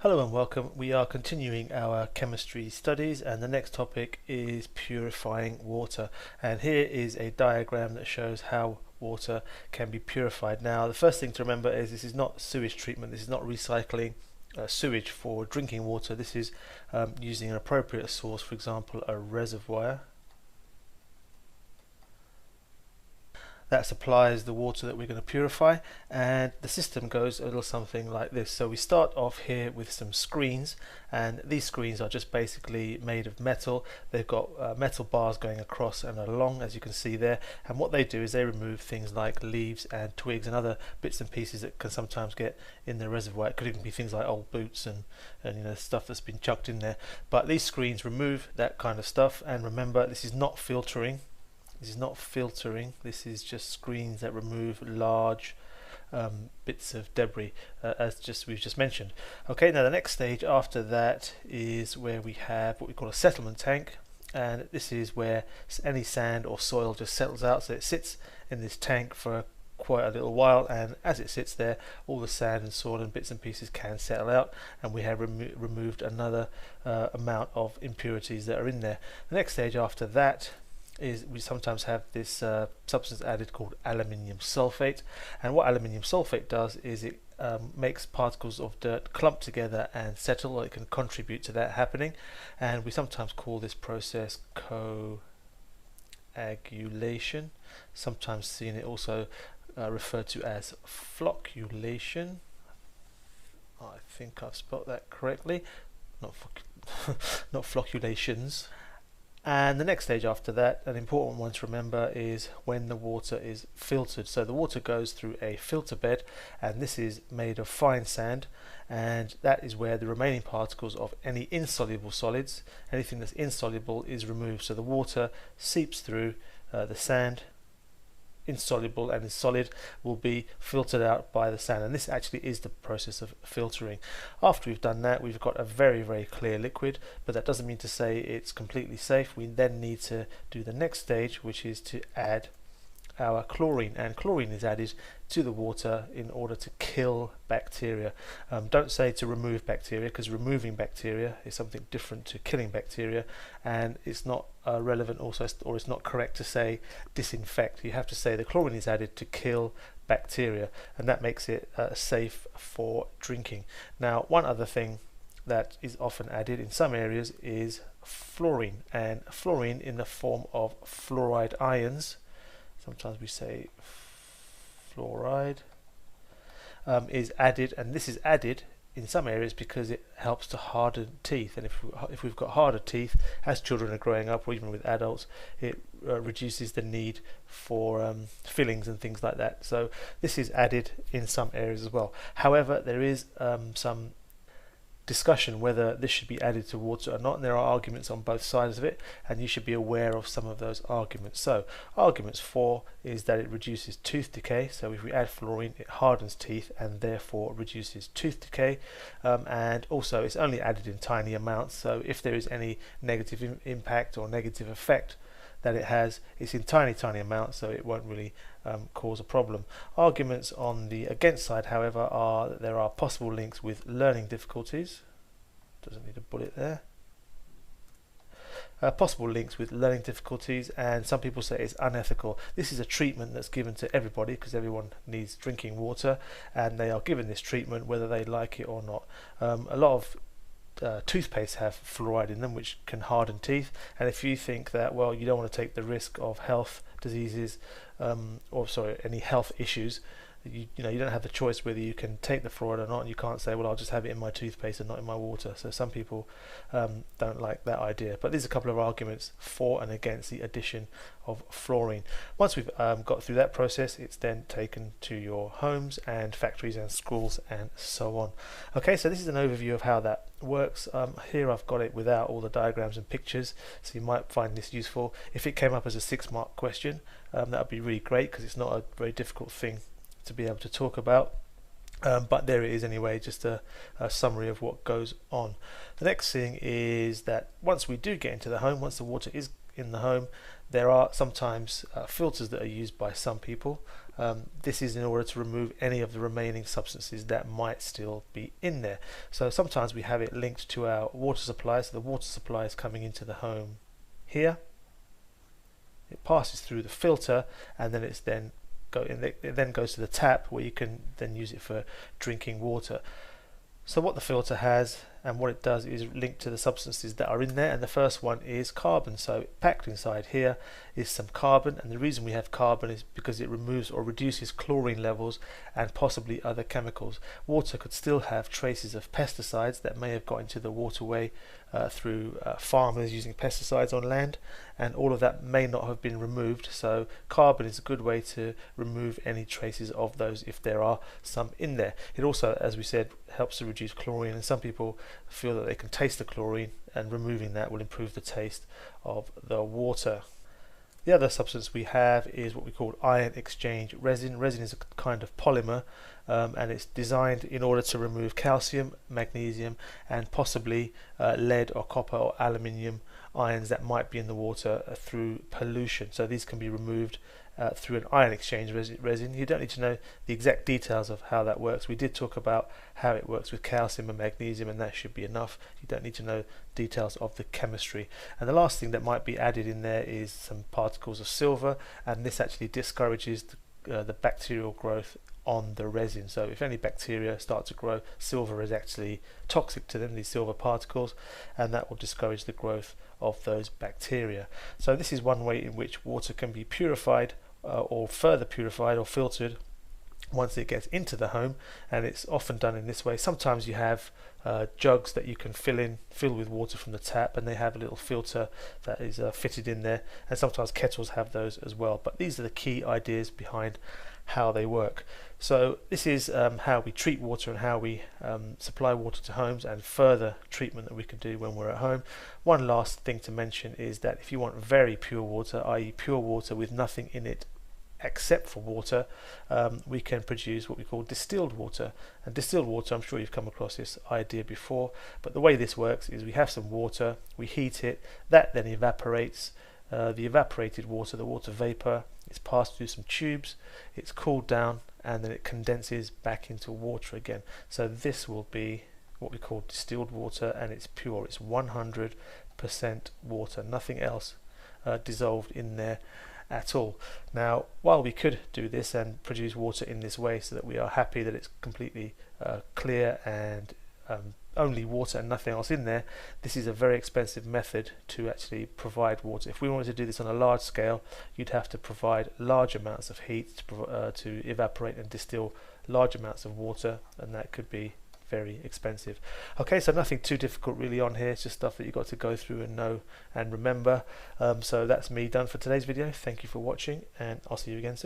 Hello and welcome. We are continuing our chemistry studies, and the next topic is purifying water. And here is a diagram that shows how water can be purified. Now, the first thing to remember is this is not sewage treatment. This is not recycling sewage for drinking water. This is using an appropriate source, for example, a reservoir that supplies the water that we're going to purify, and the system goes a little something like this. So we start off here with some screens, and these screens are just basically made of metal. They've got metal bars going across and along, as you can see there, and what they do is they remove things like leaves and twigs and other bits and pieces that can sometimes get in the reservoir. It could even be things like old boots and stuff that's been chucked in there, but these screens remove that kind of stuff. And remember, this is not filtering. This is just screens that remove large bits of debris, as we've just mentioned. Okay, now the next stage after that is where we have what we call a settlement tank, and this is where any sand or soil just settles out. So it sits in this tank for quite a little while, and as it sits there, all the sand and soil and bits and pieces can settle out, and we have removed another amount of impurities that are in there. The next stage after that is we sometimes have this substance added called aluminium sulfate, and what aluminium sulfate does is it makes particles of dirt clump together and settle, or it can contribute to that happening, and we sometimes call this process coagulation, sometimes seen it also referred to as flocculation. I think I've spelled that correctly, not flocculations. And the next stage after that, an important one to remember, is when the water is filtered. So the water goes through a filter bed, and this is made of fine sand, and that is where the remaining particles of any insoluble solids, anything that's insoluble, is removed. So the water seeps through the sand. Insoluble and solid will be filtered out by the sand, and this actually is the process of filtering. After we've done that, we've got a very, very clear liquid, but that doesn't mean to say it's completely safe. We then need to do the next stage, which is to add our chlorine, and chlorine is added to the water in order to kill bacteria. Don't say to remove bacteria, because removing bacteria is something different to killing bacteria, and it's not relevant also, or it's not correct to say disinfect. You have to say the chlorine is added to kill bacteria, and that makes it safe for drinking. Now, one other thing that is often added in some areas is fluorine, and fluorine in the form of fluoride ions, sometimes we say fluoride, is added, and this is added in some areas because it helps to harden teeth. And if we've got harder teeth as children are growing up, or even with adults, it reduces the need for fillings and things like that. So this is added in some areas as well. However, there is some discussion whether this should be added to water or not, and there are arguments on both sides of it, and you should be aware of some of those arguments. So arguments 4 is that it reduces tooth decay. So if we add fluorine, it hardens teeth and therefore reduces tooth decay, and also it's only added in tiny amounts, so if there is any negative impact or negative effect that it has, it's in tiny amounts, so it won't really cause a problem. Arguments on the against side, however, are that there are possible links with learning difficulties. Doesn't need a bullet there. Possible links with learning difficulties, and some people say it's unethical. This is a treatment that's given to everybody because everyone needs drinking water, and they are given this treatment whether they like it or not. A lot of toothpaste have fluoride in them, which can harden teeth, and if you think that, well, you don't want to take the risk of health diseases, any health issues, you don't have the choice whether you can take the fluoride or not, and you can't say, well, I'll just have it in my toothpaste and not in my water. So some people don't like that idea, but there's a couple of arguments for and against the addition of fluorine. Once we've got through that process, it's then taken to your homes and factories and schools and so on. Okay, so this is an overview of how that works. Here I've got it without all the diagrams and pictures, so you might find this useful. If it came up as a 6-mark question, that would be really great, because it's not a very difficult thing to be able to talk about, but there it is anyway, just a summary of what goes on. The next thing is that once we do get into the home, once the water is in the home, there are sometimes filters that are used by some people. This is in order to remove any of the remaining substances that might still be in there. So sometimes we have it linked to our water supply, so the water supply is coming into the home here. It passes through the filter, and then it then goes to the tap, where you can then use it for drinking water. So what the filter has and what it does is link to the substances that are in there, and the first one is carbon. So packed inside here is some carbon, and the reason we have carbon is because it removes or reduces chlorine levels and possibly other chemicals. Water could still have traces of pesticides that may have got into the waterway through farmers using pesticides on land, and all of that may not have been removed. So carbon is a good way to remove any traces of those if there are some in there. It also, as we said, helps to reduce chlorine, and some people feel that they can taste the chlorine, and removing that will improve the taste of the water. The other substance we have is what we call ion exchange resin. Resin is a kind of polymer, and it's designed in order to remove calcium, magnesium, and possibly lead or copper or aluminium ions that might be in the water through pollution. So these can be removed through an ion exchange resin. You don't need to know the exact details of how that works. We did talk about how it works with calcium and magnesium, and that should be enough. You don't need to know details of the chemistry. And the last thing that might be added in there is some particles of silver, and this actually discourages the bacterial growth on the resin. So if any bacteria start to grow, silver is actually toxic to them, these silver particles, and that will discourage the growth of those bacteria. So this is one way in which water can be purified or further purified or filtered once it gets into the home, and it's often done in this way. Sometimes you have jugs that you can fill with water from the tap, and they have a little filter that is fitted in there, and sometimes kettles have those as well. But these are the key ideas behind how they work. So this is how we treat water and how we supply water to homes, and further treatment that we can do when we're at home. One last thing to mention is that if you want very pure water, i.e. pure water with nothing in it except for water, we can produce what we call distilled water. And distilled water, I'm sure you've come across this idea before, but the way this works is we have some water, we heat it, that then evaporates. The evaporated water, the water vapor, is passed through some tubes, it's cooled down, and then it condenses back into water again. So this will be what we call distilled water, and it's pure. It's 100% water, nothing else dissolved in there at all. Now, while we could do this and produce water in this way so that we are happy that it's completely clear and only water and nothing else in there, this is a very expensive method to actually provide water. If we wanted to do this on a large scale, you'd have to provide large amounts of heat to evaporate and distill large amounts of water, and that could be very expensive. Okay, so nothing too difficult really on here, it's just stuff that you've got to go through and know and remember. So that's me done for today's video. Thank you for watching, and I'll see you again soon.